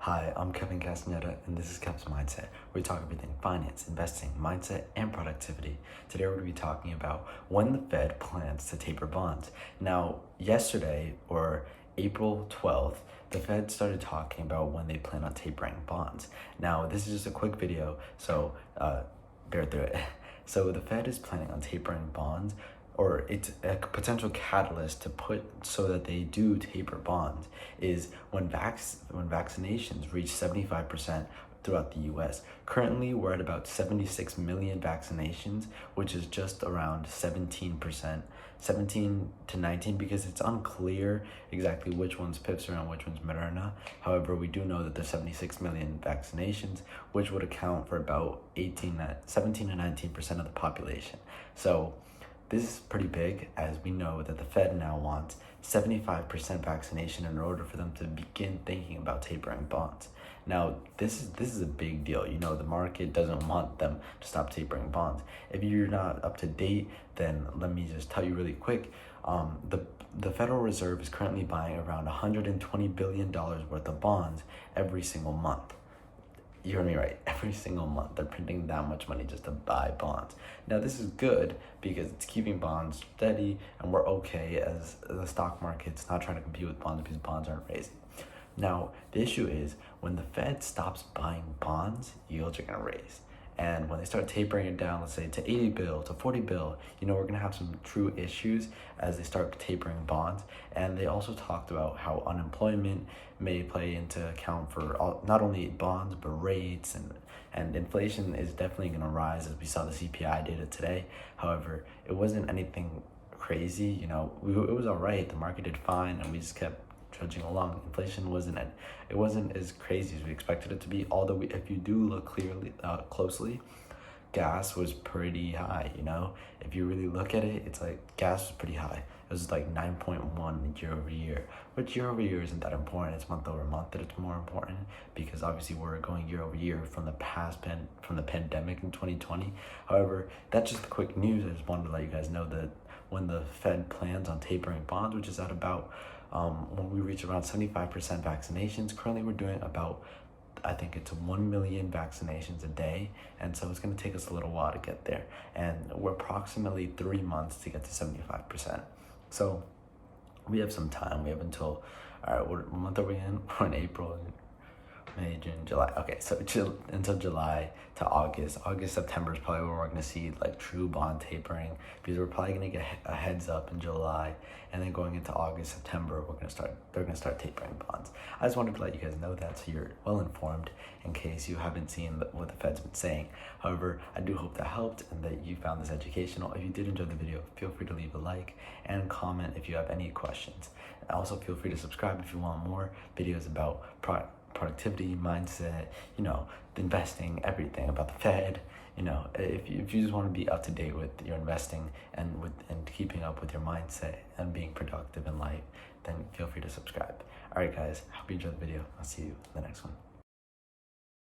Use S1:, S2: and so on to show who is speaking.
S1: Hi, I'm Kevin Castaneda, and this is Kev's Mindset, where we talk everything finance, investing, mindset, and productivity. Today we're going to be talking about when the Fed plans to taper bonds. Now, yesterday, or April 12th, the Fed started talking about when they plan on tapering bonds. Now, this is just a quick video, so bear through it. So the Fed is planning on tapering bonds, or it's a potential catalyst to put so that they do taper bonds is when vaccinations reach 75% throughout the US. Currently, we're at about 76 million vaccinations, which is just around 17%, 17 to 19, because it's unclear exactly which one's Pfizer and which one's Moderna. However, we do know that there's 76 million vaccinations, which would account for about 17 to 19% of the population. So this is pretty big, as we know that the Fed now wants 75% vaccination in order for them to begin thinking about tapering bonds. Now, this is a big deal. You know, the market doesn't want them to stop tapering bonds. If you're not up to date, then let me just tell you really quick. The Federal Reserve is currently buying around $120 billion worth of bonds every single month. You heard me right. Every single month, they're printing that much money just to buy bonds. Now, this is good because it's keeping bonds steady, and we're okay as the stock market's not trying to compete with bonds because bonds aren't raising. Now, the issue is when the Fed stops buying bonds, yields are going to raise. And when they start tapering it down, let's say to 80 bill, to 40 bill, you know, we're going to have some true issues as they start tapering bonds. And they also talked about how unemployment may play into account for not only bonds, but rates, and inflation is definitely going to rise, as we saw the CPI data today. However, it wasn't anything crazy. You know, it was all right. The market did fine, and we just kept trudging along. Inflation wasn't as crazy as we expected it to be. Although if you do look closely, gas was pretty high. You know, if you really look at it, it's like gas was pretty high. It was like 9.1 year over year, which year over year isn't that important. It's month over month that it's more important, because obviously we're going year over year from the pandemic in 2020. However, that's just the quick news. I just wanted to let you guys know that when the Fed plans on tapering bonds, which is at about when we reach around 75% vaccinations. Currently we're doing about, I think it's 1 million vaccinations a day, and so it's going to take us a little while to get there, and we're approximately 3 months to get to 75%. So we have some time. We have until, all right, what month are we in? We're in April, May, June, July. Okay, so until July to August. September is probably where we're going to see like true bond tapering, because we're probably going to get a heads up in July, and then going into August, September, they're going to start tapering bonds. I just wanted to let you guys know that so you're well informed in case you haven't seen what the Fed's been saying. However, I do hope that helped and that you found this educational. If you did enjoy the video, feel free to leave a like and comment if you have any questions. And also feel free to subscribe if you want more videos about productivity, mindset, you know, investing, everything about the Fed. You know, if you just want to be up to date with your investing and keeping up with your mindset and being productive in life, then feel free to subscribe. All right, guys, hope you enjoyed the video. I'll see you in the next one.